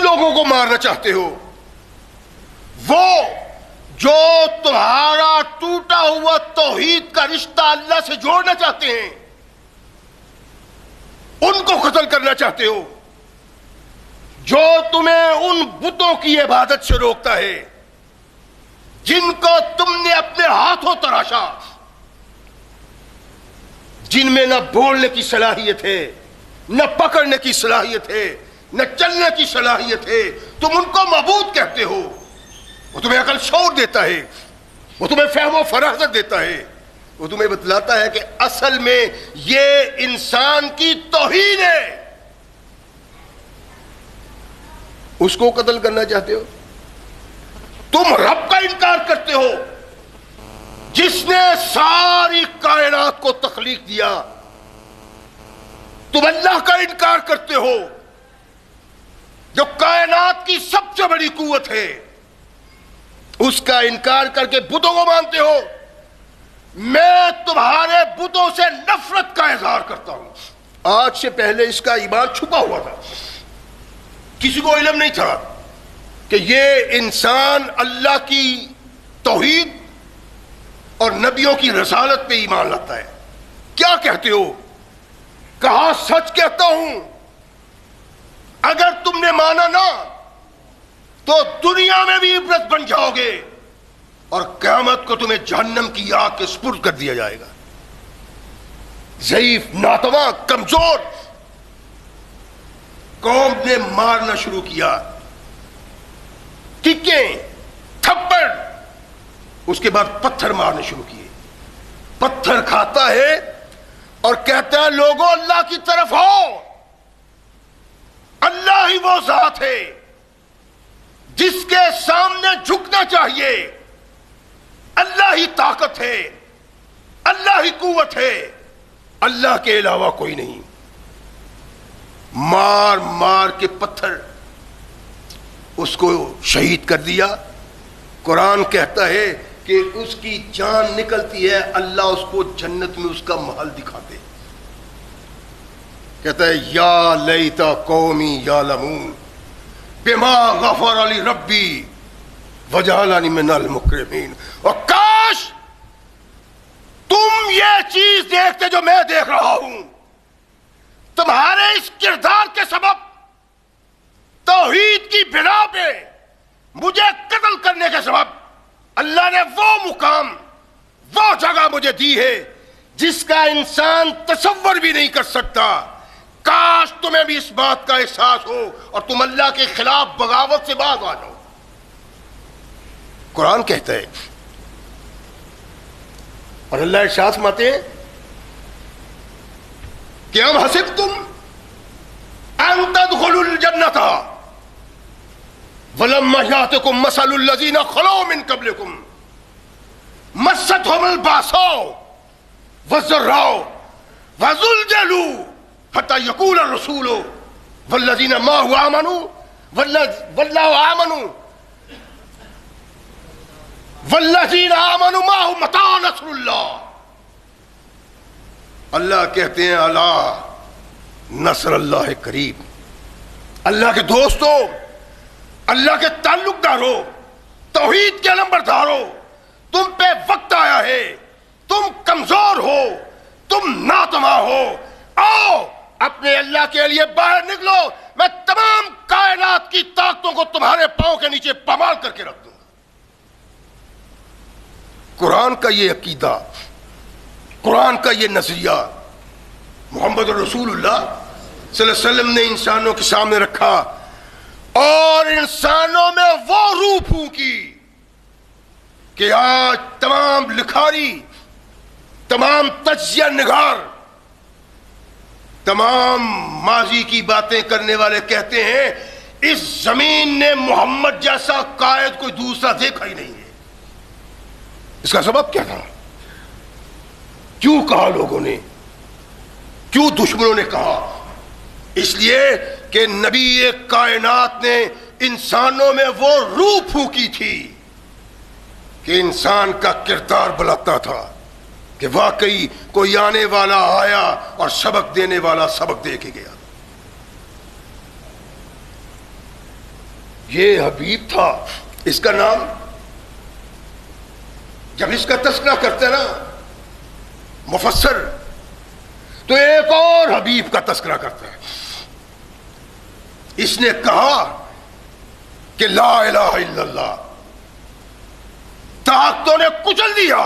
لوگوں کو مارنا چاہتے ہو، وہ جو تمہارا ٹوٹا ہوا توحید کا رشتہ اللہ سے جوڑنا چاہتے ہیں، ان کو قتل کرنا چاہتے ہو، جو تمہیں ان بتوں کی عبادت سے روکتا ہے جن کو تم نے اپنے ہاتھوں تراشا، جن میں نہ بولنے کی صلاحیت ہے، نہ پکڑنے کی صلاحیت ہے، نہ چلنے کی صلاحیت ہے، تم ان کو معبود کہتے ہو۔ وہ تمہیں عقل شعور دیتا ہے، وہ تمہیں فہم و فراست دیتا ہے، وہ تمہیں بتلاتا ہے کہ اصل میں یہ انسان کی توہین ہے، اس کو قتل کرنا چاہتے ہو۔ تم رب کا انکار کرتے ہو جس نے ساری کائنات کو تخلیق دیا، تم اللہ کا انکار کرتے ہو جو کائنات کی سب سے بڑی قوت ہے، اس کا انکار کر کے بتوں کو مانتے ہو۔ میں تمہارے بتوں سے نفرت کا اظہار کرتا ہوں۔ آج سے پہلے اس کا ایمان چھپا ہوا تھا، کسی کو علم نہیں تھا کہ یہ انسان اللہ کی توحید اور نبیوں کی رسالت پہ ایمان لاتا ہے۔ کیا کہتے ہو؟ کہا سچ کہتا ہوں، اگر تم نے مانا نہ تو دنیا میں بھی عبرت بن جاؤ گے اور قیامت کو تمہیں جہنم کی آگ کے سپرد کر دیا جائے گا۔ ضعیف، ناتواں، کمزور قوم نے مارنا شروع کیا، ٹکیں، تھپڑ، اس کے بعد پتھر مارنے شروع کیے۔ پتھر کھاتا ہے اور کہتا ہے لوگوں اللہ کی طرف ہو، اللہ ہی وہ ذات ہے جس کے سامنے جھکنا چاہیے، اللہ ہی طاقت ہے، اللہ ہی قوت ہے، اللہ کے علاوہ کوئی نہیں۔ مار مار کے پتھر اس کو شہید کر دیا۔ قرآن کہتا ہے کہ اس کی جان نکلتی ہے، اللہ اس کو جنت میں اس کا محل دکھاتے، کہتا ہے یا لیتا قومی یعلمون بما غفر علی ربی وجعلنی من المکرمین۔ اور کاش تم یہ چیز دیکھتے جو میں دیکھ رہا ہوں، تمہارے اس کردار کے سبب توحید کی بنا پہ مجھے قتل کرنے کے سبب اللہ نے وہ مقام، وہ جگہ مجھے دی ہے جس کا انسان تصور بھی نہیں کر سکتا۔ کاش تمہیں بھی اس بات کا احساس ہو اور تم اللہ کے خلاف بغاوت سے باز آ جاؤ۔ قرآن کہتا ہے اور اللہ ارشاد فرماتے ہیں کہ ام حسبتم ان تدخلوا الجنۃ ولما یاتکم مثل الذین خلوا من قبلکم مستهم الباساء والضراء وزلزلوا حتى يقول الرسول والذین معه آمنوا واللہ آمنوا والذین آمنوا معه متى نصر اللہ۔ اللہ کہتے ہیں الا نصر اللہ قریب۔ اللہ کے دوستوں، اللہ کے تعلق داروں، توحید کے علمبرداروں، تم پہ وقت آیا ہے، تم کمزور ہو، تم ناتواں ہو، آؤ اپنے اللہ کے لیے باہر نکلو، میں تمام کائنات کی طاقتوں کو تمہارے پاؤں کے نیچے پامال کر کے رکھ دوں گا۔ قرآن کا یہ عقیدہ، قرآن کا یہ نظریہ محمد رسول اللہ صلی اللہ علیہ وسلم نے انسانوں کے سامنے رکھا اور انسانوں میں وہ روح پھونکی کہ آج تمام لکھاری، تمام تجزیہ نگار، تمام ماضی کی باتیں کرنے والے کہتے ہیں اس زمین نے محمد جیسا قائد کوئی دوسرا دیکھا ہی نہیں ہے۔ اس کا سبب کیا تھا؟ کیوں کہا لوگوں نے؟ کیوں دشمنوں نے کہا؟ اس لیے کہ نبی کائنات نے انسانوں میں وہ روح پھونکی تھی کہ انسان کا کردار بلاتا تھا کہ واقعی کوئی آنے والا آیا اور سبق دینے والا سبق دے کے گیا۔ یہ حبیب تھا، اس کا نام جب اس کا تذکرہ کرتے نا مفسر تو ایک اور حبیب کا تذکرہ کرتا ہے. اس نے کہا کہ لا الہ الا اللہ، طاقتوں نے کچل دیا،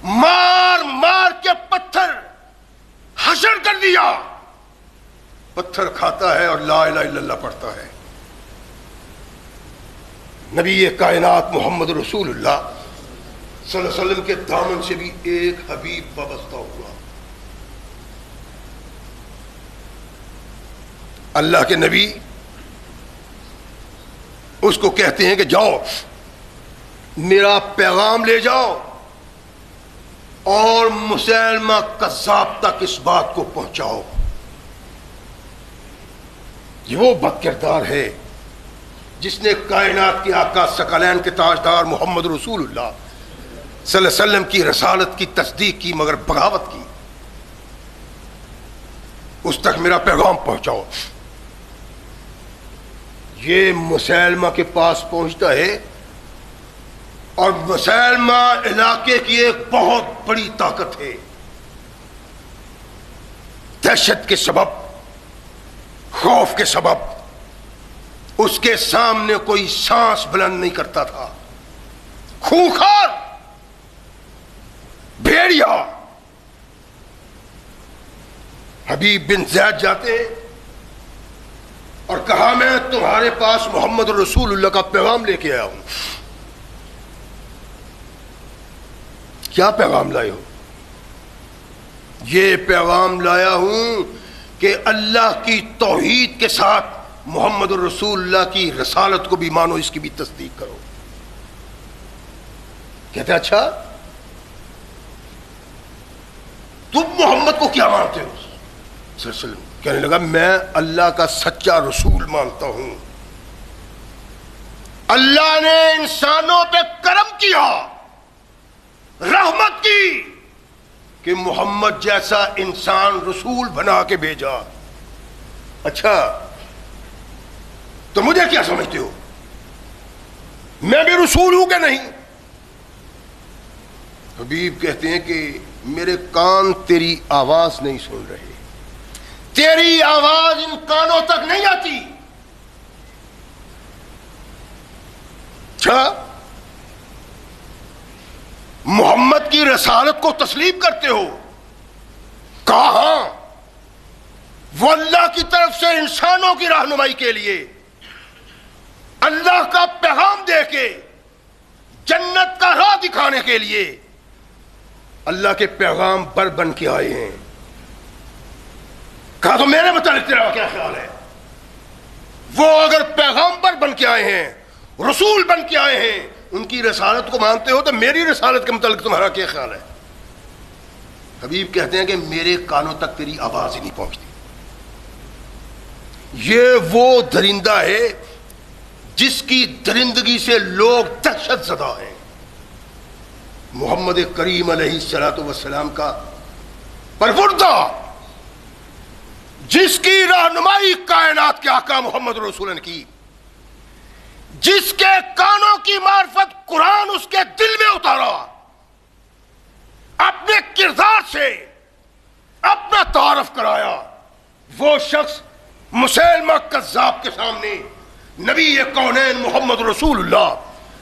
مار مار کے پتھر حشر کر دیا. پتھر کھاتا ہے اور لا الہ الا اللہ پڑھتا ہے. نبی کائنات محمد رسول اللہ صلی اللہ علیہ وسلم کے دامن سے بھی ایک حبیب وابستہ ہوا. اللہ کے نبی اس کو کہتے ہیں کہ جاؤ میرا پیغام لے جاؤ اور مسیلمہ کذاب تک اس بات کو پہنچاؤ. یہ وہ بد کردار ہے جس نے کائنات کے آقا ثقلین کے تاجدار محمد رسول اللہ صلی اللہ علیہ وسلم کی رسالت کی تصدیق کی مگر بغاوت کی. اس تک میرا پیغام پہنچاؤ. یہ مسیلمہ کے پاس پہنچتا ہے اور مسیلمہ علاقے کی ایک بہت بڑی طاقت ہے. دہشت کے سبب، خوف کے سبب اس کے سامنے کوئی سانس بلند نہیں کرتا تھا. خونخوار بھیڑیا. حبیب بن زید جاتے اور کہا میں تمہارے پاس محمد رسول اللہ کا پیغام لے کے آیا ہوں. کیا پیغام لائے ہو؟ یہ پیغام لایا ہوں کہ اللہ کی توحید کے ساتھ محمد رسول اللہ کی رسالت کو بھی مانو، اس کی بھی تصدیق کرو. کہتے اچھا تم محمد کو کیا مانتے ہو؟ صلی اللہ علیہ وسلم کہنے لگا میں اللہ کا سچا رسول مانتا ہوں. اللہ نے انسانوں پہ کرم کیا، رحمت کی کہ محمد جیسا انسان رسول بنا کے بھیجا. اچھا تو مجھے کیا سمجھتے ہو؟ میں بھی رسول ہوں کہ نہیں؟ حبیب کہتے ہیں کہ میرے کان تیری آواز نہیں سن رہے، تیری آواز ان کانوں تک نہیں آتی. اچھا محمد کی رسالت کو تسلیم کرتے ہو؟ کہاں؟ وہ اللہ کی طرف سے انسانوں کی رہنمائی کے لیے اللہ کا پیغام دے کے جنت کا راہ دکھانے کے لیے اللہ کے پیغام پر بن کے آئے ہیں. کہا تو میرے متعلق تیرا کیا خیال ہے؟ وہ اگر پیغمبر بن کے آئے ہیں، رسول بن کے آئے ہیں، ان کی رسالت کو مانتے ہو تو میری رسالت کے متعلق تمہارا کیا خیال ہے؟ حبیب کہتے ہیں کہ میرے کانوں تک تیری آواز ہی نہیں پہنچتی. یہ وہ درندہ ہے جس کی درندگی سے لوگ دہشت زدہ ہیں. محمد کریم علیہ الصلوۃ والسلام کا پروردہ جس کی رہنمائی کائنات کے آقا محمد رسول نے کی، جس کے کانوں کی معرفت قرآن اس کے دل میں اتارا، اپنے کردار سے اپنا تعارف کرایا، وہ شخص مسیلمہ کذاب کے سامنے نبی کونین محمد رسول اللہ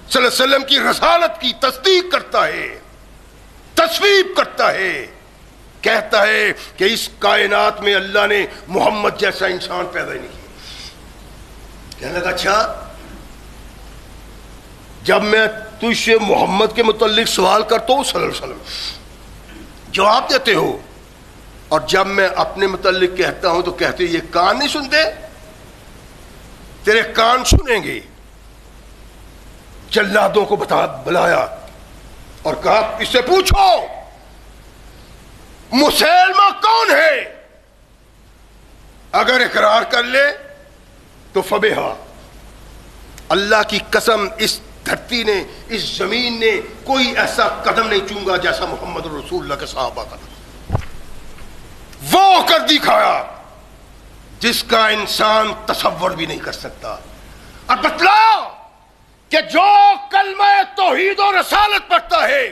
صلی اللہ علیہ وسلم کی رسالت کی تصدیق کرتا ہے، تصویب کرتا ہے، کہتا ہے کہ اس کائنات میں اللہ نے محمد جیسا انسان پیدا نہیں کیا. کہنے لگا اچھا جب میں تجھ سے محمد کے متعلق سوال کرتا ہوں صلی اللہ علیہ وسلم جواب دیتے ہو، اور جب میں اپنے متعلق کہتا ہوں تو کہتے یہ کان نہیں سنتے؟ تیرے کان سنیں گے. جلادوں کو بلایا اور کہا اس سے پوچھو مسیلمہ کون ہے؟ اگر اقرار کر لے تو فبہا، اللہ کی قسم اس دھرتی نے، اس زمین نے کوئی ایسا قدم نہیں چونگا جیسا محمد رسول اللہ کے صحابہ کا. وہ کر دکھایا جس کا انسان تصور بھی نہیں کر سکتا. اب بتلاؤ کہ جو کلمہ توحید و رسالت پڑھتا ہے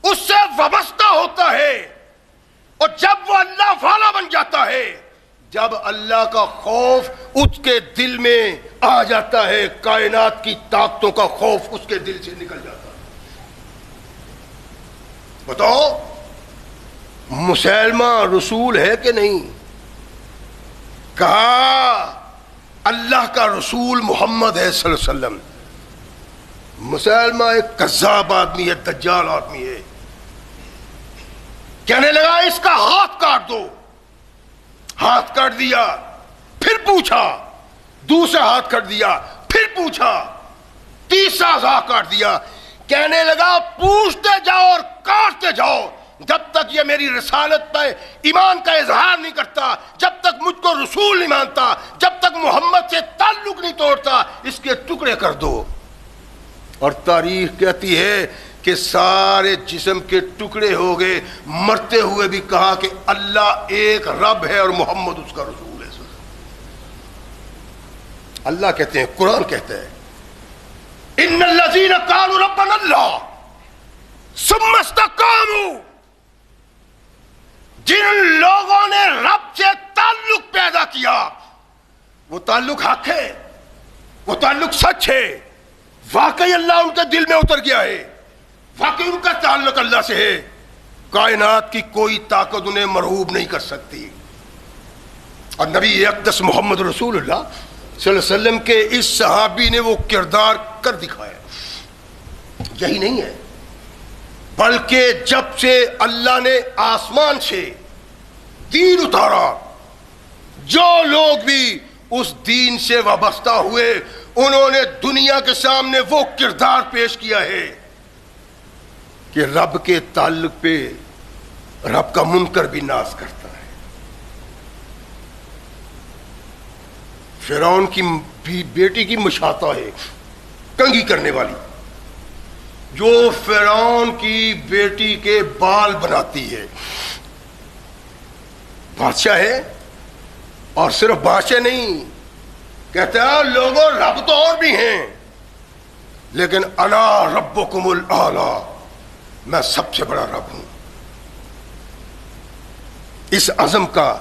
اس سے وابستہ ہوتا ہے، اور جب وہ اللہ والا بن جاتا ہے، جب اللہ کا خوف اس کے دل میں آ جاتا ہے، کائنات کی طاقتوں کا خوف اس کے دل سے نکل جاتا ہے۔ بتاؤ مسلمہ رسول ہے کہ نہیں؟ کہا اللہ کا رسول محمد ہے صلی اللہ علیہ وسلم۔ مسلمہ ایک کذاب آدمی ہے، دجال آدمی ہے۔ کہنے لگا اس کا ہاتھ کاٹ دو، ہاتھ کاٹ دیا، پھر پوچھا، دوسرا ہاتھ کاٹ دیا، پھر پوچھا، تیسرا ہاتھ کاٹ دیا۔ کہنے لگا پوچھتے جاؤ اور کاٹتے جاؤ جب تک یہ میری رسالت پہ ایمان کا اظہار نہیں کرتا، جب تک مجھ کو رسول نہیں مانتا، جب تک محمد سے تعلق نہیں توڑتا، اس کے ٹکڑے کر دو۔ اور تاریخ کہتی ہے کہ سارے جسم کے ٹکڑے ہو گئے، مرتے ہوئے بھی کہا کہ اللہ ایک رب ہے اور محمد اس کا رسول ہے۔ اللہ کہتے ہیں، قرآن کہتا ہے ان الذین قالوا ربنا اللہ ثم استقاموا، جن لوگوں نے رب سے تعلق پیدا کیا، وہ تعلق حق ہے، وہ تعلق سچ ہے، واقعی اللہ ان کے دل میں اتر گیا ہے، واقعی ان کا تعلق اللہ سے ہے، کائنات کی کوئی طاقت انہیں مرعوب نہیں کر سکتی۔ اور نبی اقدس محمد رسول اللہ صلی اللہ علیہ وسلم کے اس صحابی نے وہ کردار کر دکھایا۔ یہی نہیں ہے، بلکہ جب سے اللہ نے آسمان سے دین اتارا، جو لوگ بھی اس دین سے وابستہ ہوئے انہوں نے دنیا کے سامنے وہ کردار پیش کیا ہے کہ رب کے تعلق پہ رب کا منکر بھی ناز کرتا ہے۔ فرعون کی بیٹی کی مشاطہ ہے، کنگھی کرنے والی، جو فرعون کی بیٹی کے بال بناتی ہے۔ بادشاہ ہے، اور صرف بادشاہ نہیں، کہتے ہیں لوگوں رب تو اور بھی ہیں، لیکن انا ربکم الاعلی، میں سب سے بڑا رب ہوں۔ اس عزم کا،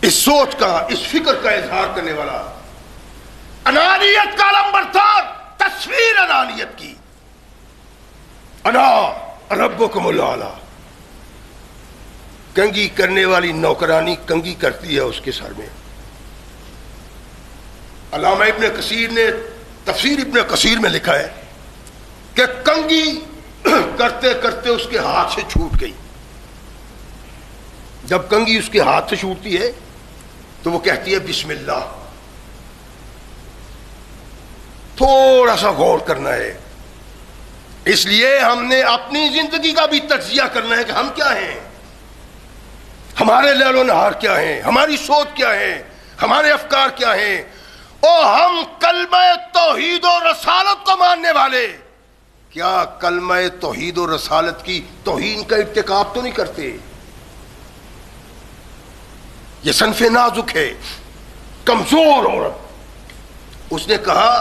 اس سوچ کا، اس فکر کا اظہار کرنے والا، انانیت کا لمبردار تصویر انانیت کی، انا ربکم الاعلی۔ کنگھی کرنے والی نوکرانی کنگھی کرتی ہے اس کے سر میں۔ علامہ ابن کثیر نے تفسیر ابن کثیر میں لکھا ہے کہ کنگھی کرتے کرتے اس کے ہاتھ سے چھوٹ گئی۔ جب کنگھی اس کے ہاتھ سے چھوٹتی ہے تو وہ کہتی ہے بسم اللہ۔ تھوڑا سا غور کرنا ہے، اس لیے ہم نے اپنی زندگی کا بھی تجزیہ کرنا ہے کہ ہم کیا ہیں، ہمارے لیل و نہار کیا ہیں، ہماری سوچ کیا ہے، ہمارے افکار کیا ہیں۔ اور ہم کلمہ توحید و رسالت کو ماننے والے کیا کلمہ توحید و رسالت کی توہین کا ارتکاب تو نہیں کرتے؟ یہ صنف نازک ہے، کمزور عورت۔ اس نے کہا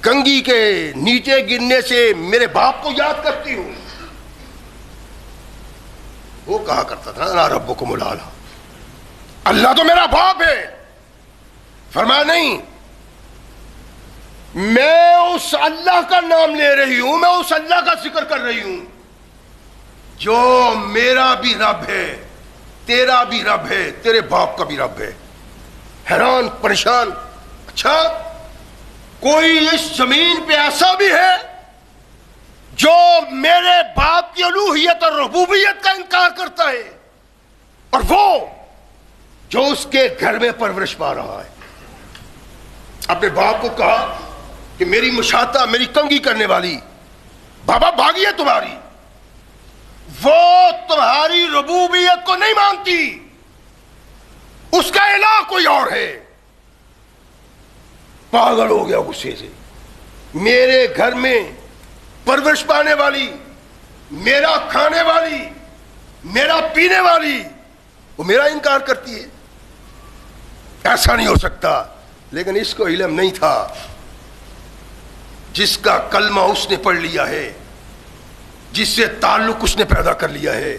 کنگھی کے نیچے گرنے سے میرے باپ کو یاد کرتی ہوں۔ وہ کہا کرتا تھا انا ربکم الاعلی، اللہ تو میرا باپ ہے۔ فرمایا نہیں، میں اس اللہ کا نام لے رہی ہوں، میں اس اللہ کا ذکر کر رہی ہوں جو میرا بھی رب ہے، تیرا بھی رب ہے، تیرے باپ کا بھی رب ہے۔ حیران پریشان، اچھا کوئی اس زمین پہ ایسا بھی ہے جو میرے باپ کی الوہیت اور ربوبیت کا انکار کرتا ہے، اور وہ جو اس کے گھر میں پرورش پا رہا ہے؟ اپنے باپ کو کہا کہ میری مشاطہ، میری کنگھی کرنے والی بابا بھاگی ہے تمہاری، وہ تمہاری ربوبیت کو نہیں مانتی، اس کا الہ کوئی اور ہے۔ پاگل ہو گیا غصے سے، میرے گھر میں پرورش پانے والی، میرا کھانے والی، میرا پینے والی، وہ میرا انکار کرتی ہے؟ ایسا نہیں ہو سکتا۔ لیکن اس کو علم نہیں تھا جس کا کلمہ اس نے پڑھ لیا ہے، جس سے تعلق اس نے پیدا کر لیا ہے،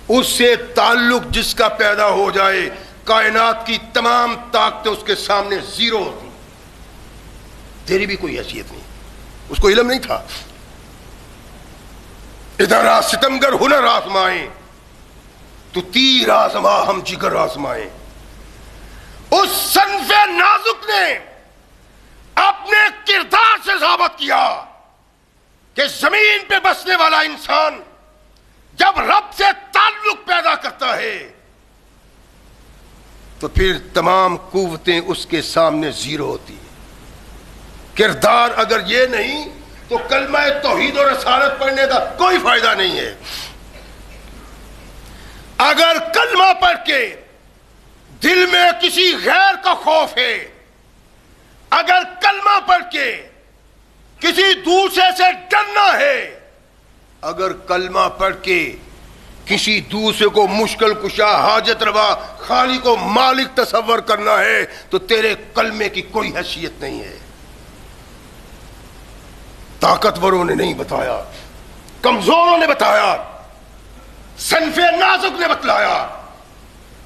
اس سے تعلق جس کا پیدا ہو جائے کائنات کی تمام طاقتیں اس کے سامنے زیرو ہوتی، تیری بھی کوئی حیثیت نہیں. اس کو علم نہیں تھا. ادھر آ ستمگر ہنر آزمائیں تو تیر آزما ہم جگر آزمائیں. اس صنف نازک نے اپنے کردار سے ثابت کیا کہ زمین پہ بسنے والا انسان جب رب سے تعلق پیدا کرتا ہے تو پھر تمام قوتیں اس کے سامنے زیرو ہوتی ہیں. کردار اگر یہ نہیں تو کلمہ توحید اور رسالت پڑھنے کا کوئی فائدہ نہیں ہے. اگر کلمہ پڑھ کے دل میں کسی غیر کا خوف ہے، اگر کلمہ پڑھ کے کسی دوسرے سے ڈرنا ہے، اگر کلمہ پڑھ کے کسی دوسرے کو مشکل کشا حاجت روا خالق کو مالک تصور کرنا ہے تو تیرے کلمے کی کوئی حیثیت نہیں ہے. طاقتوروں نے نہیں بتایا، کمزوروں نے بتایا، صنف نازک نے بتلایا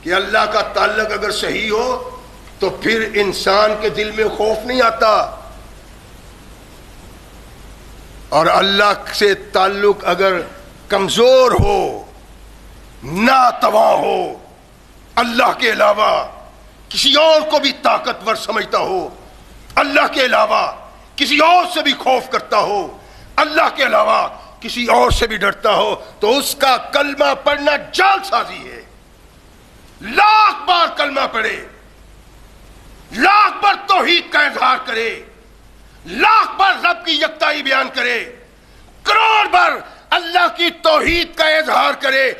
کہ اللہ کا تعلق اگر صحیح ہو تو پھر انسان کے دل میں خوف نہیں آتا، اور اللہ سے تعلق اگر کمزور ہو، ناتواں ہو، اللہ کے علاوہ کسی اور کو بھی طاقتور سمجھتا ہو، اللہ کے علاوہ کسی اور سے بھی خوف کرتا ہو، اللہ کے علاوہ کسی اور سے بھی ڈرتا ہو، تو اس کا کلمہ پڑھنا جان سازی ہے. لاکھ بار کلمہ پڑھے، لاکھ بار توحید کا اظہار کرے، لاکھ بار رب کی یکتائی بیان کرے، کروڑ بار اللہ کی توحید کا اظہار کرے،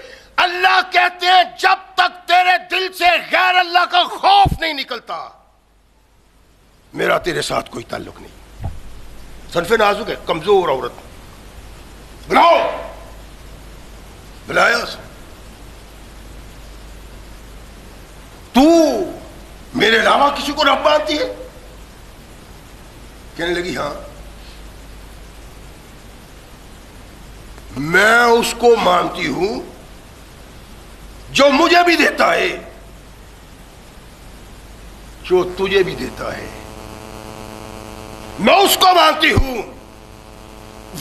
اللہ کہتے ہیں جب تک تیرے دل سے غیر اللہ کا خوف نہیں نکلتا میرا تیرے ساتھ کوئی تعلق نہیں. صنف نازک ہے، کمزور عورت، بلاؤ، بلایا تو میرے علاوہ کسی کو رب مانتی ہے؟ کہنے لگی ہاں میں اس کو مانتی ہوں جو مجھے بھی دیتا ہے، جو تجھے بھی دیتا ہے. میں اس کو مانتی ہوں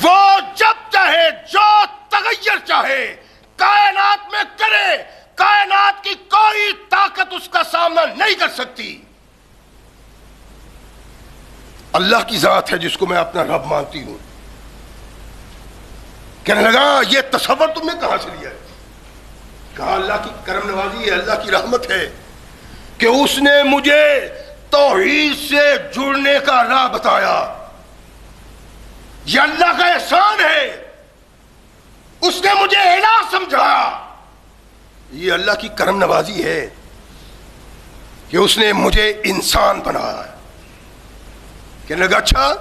وہ جب چاہے جو تغیر چاہے کائنات میں کرے، کائنات کی کوئی طاقت اس کا سامنا نہیں کر سکتی. اللہ کی ذات ہے جس کو میں اپنا رب مانتی ہوں. کہنے لگا یہ تصور تم نے کہاں سے لیا ہے؟ کہا اللہ کی کرم نوازی ہے، اللہ کی رحمت ہے کہ اس نے مجھے توحید سے جڑنے کا راہ بتایا. یہ اللہ کا احسان ہے، اس نے مجھے الہ سمجھایا. یہ اللہ کی کرم نوازی ہے کہ اس نے مجھے انسان بنایا. کہنے لگا اچھا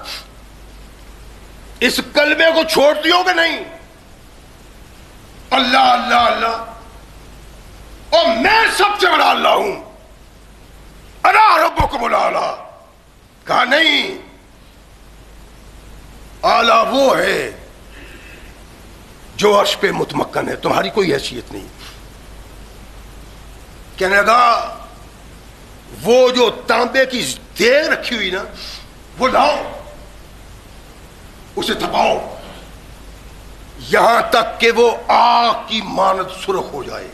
اس کلمے کو چھوڑ دیو گے نہیں؟ اللہ اللہ اللہ، اور میں سب سے بڑا اللہ ہوں، انا ربکم الاعلی. کہا نہیں، اعلیٰ وہ ہے جو عرش پہ متمکن ہے، تمہاری کوئی حیثیت نہیں. کہنے لگا وہ جو تانبے کی دیگ رکھی ہوئی نا وہ لاؤ، اسے دباؤ یہاں تک کہ وہ آگ کی مانند سرخ ہو جائے.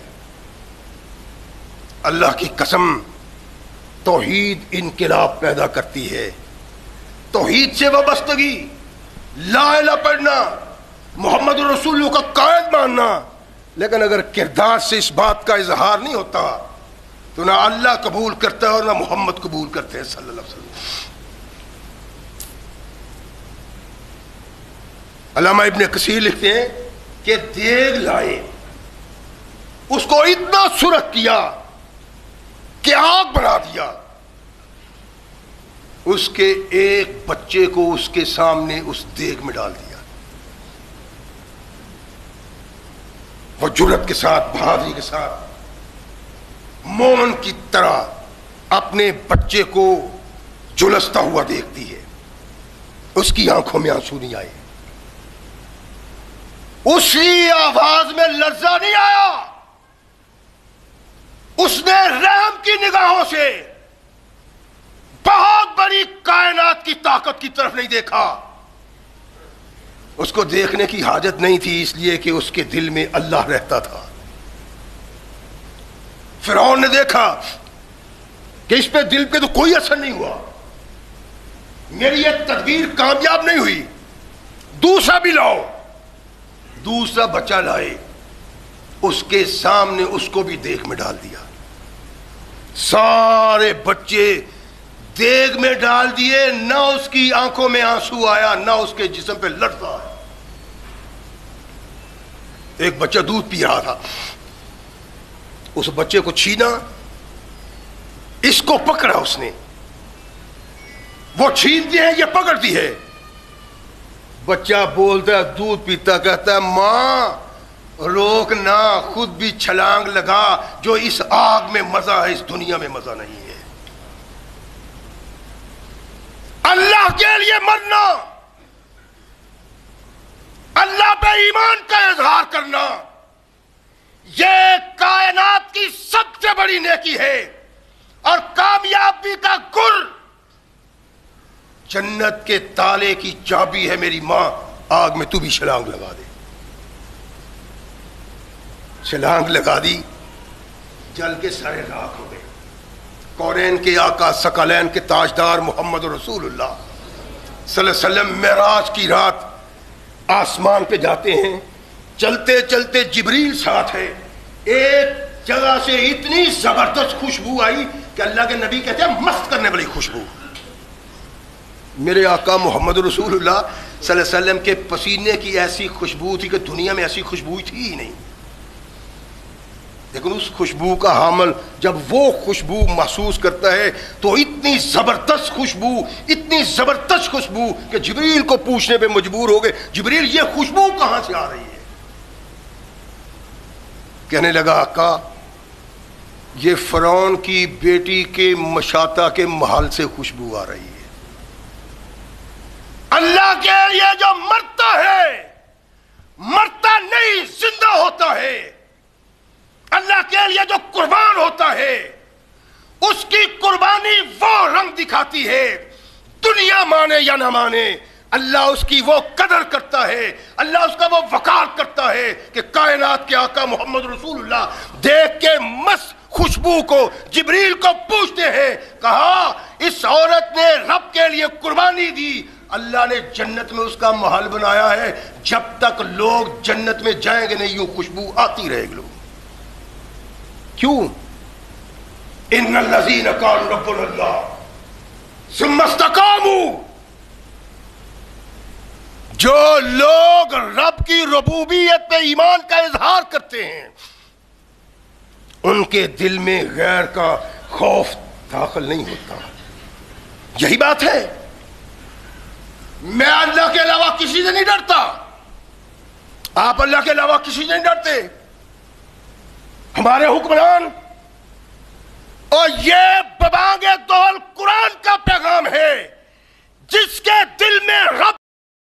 اللہ کی قسم توحید انقلاب پیدا کرتی ہے. توحید سے وابستگی، لا الہ پڑھنا، محمد رسول اللہ کا قائد ماننا، لیکن اگر کردار سے اس بات کا اظہار نہیں ہوتا تو نہ اللہ قبول کرتا ہے اور نہ محمد قبول کرتے ہیں صلی اللہ علیہ وسلم. علامہ ابن کثیر لکھتے ہیں کہ دیگ لائے، اس کو اتنا سرخ کیا کہ آگ بنا دیا، اس کے ایک بچے کو اس کے سامنے اس دیگ میں ڈال دیا. وہ جرأت کے ساتھ، بہادری کے ساتھ، مومن کی طرح اپنے بچے کو جلستا ہوا دیکھتی ہے، اس کی آنکھوں میں آنسو نہیں آئے، اسی آواز میں لرزہ نہیں آیا، اس نے رحم کی نگاہوں سے بہت بڑی کائنات کی طاقت کی طرف نہیں دیکھا۔ اس کو دیکھنے کی حاجت نہیں تھی، اس لیے کہ اس کے دل میں اللہ رہتا تھا۔ فرعون نے دیکھا کہ اس پہ دل پہ تو کوئی اثر نہیں ہوا، میری یہ تدبیر کامیاب نہیں ہوئی، دوسرا بھی لاؤ۔ دوسرا بچہ لائے، اس کے سامنے اس کو بھی دیگ میں ڈال دیا، سارے بچے دیگ میں ڈال دیے، نہ اس کی آنکھوں میں آنسو آیا، نہ اس کے جسم پہ لرزہ آیا۔ ایک بچہ دودھ پی رہا تھا، اس بچے کو چھینا، اس کو پکڑا اس نے، وہ چھینتی ہے یہ پکڑتی ہے، بچہ بولتا ہے، دودھ پیتا، کہتا ہے ماں روک نہ، خود بھی چھلانگ لگا، جو اس آگ میں مزہ ہے اس دنیا میں مزہ نہیں ہے۔ اللہ کے لیے مرنا، اللہ پہ ایمان کا اظہار کرنا، یہ کائنات کی سب سے بڑی نیکی ہے، اور کامیابی کا گر جنت کے تالے کی چابی ہے۔ میری ماں آگ میں تو بھی چھلانگ لگا دے، چھلانگ لگا دی، جل کے سارے راکھ ہو گئے۔ کونین کے آقا، ثقلین کے تاجدار محمد رسول اللہ صلی اللہ علیہ وسلم معراج کی رات آسمان پہ جاتے ہیں، چلتے چلتے جبریل ساتھ ہے، ایک جگہ سے اتنی زبردست خوشبو آئی کہ اللہ کے نبی کہتے ہیں مست کرنے والی خوشبو۔ میرے آقا محمد رسول اللہ صلی اللہ علیہ وسلم کے پسینے کی ایسی خوشبو تھی کہ دنیا میں ایسی خوشبو تھی ہی نہیں، لیکن اس خوشبو کا حامل جب وہ خوشبو محسوس کرتا ہے تو اتنی زبردست خوشبو، اتنی زبردست خوشبو کہ جبریل کو پوچھنے پہ مجبور ہو گئے، جبریل یہ خوشبو کہاں سے آ رہی ہے؟ کہنے لگا آقا یہ فرعون کی بیٹی کے مشاطہ کے محل سے خوشبو آ رہی ہے۔ اللہ کے لیے جو مرتا ہے، مرتا نہیں زندہ ہوتا ہے، اللہ کے لیے جو قربان ہوتا ہے، اس کی قربانی وہ رنگ دکھاتی ہے، دنیا مانے یا نہ مانے، اللہ اس کی وہ قدر کرتا ہے، اللہ اس کا وہ وقار کرتا ہے کہ کائنات کے آقا محمد رسول اللہ دیکھ کے مس خوشبو کو جبریل کو پوچھتے ہیں، کہا اس عورت نے رب کے لیے قربانی دی، اللہ نے جنت میں اس کا محل بنایا ہے، جب تک لوگ جنت میں جائیں گے نہیں یوں خوشبو آتی رہے گی۔ کیوں؟ ان الذین قالوا ربنا اللہ ثم استقاموا، جو لوگ رب کی ربوبیت پہ ایمان کا اظہار کرتے ہیں ان کے دل میں غیر کا خوف داخل نہیں ہوتا۔ یہی بات ہے، میں اللہ کے علاوہ کسی سے نہیں ڈرتا، آپ اللہ کے علاوہ کسی سے نہیں ڈرتے، ہمارے حکمران، اور یہ ببانگ دول قرآن کا پیغام ہے، جس کے دل میں رب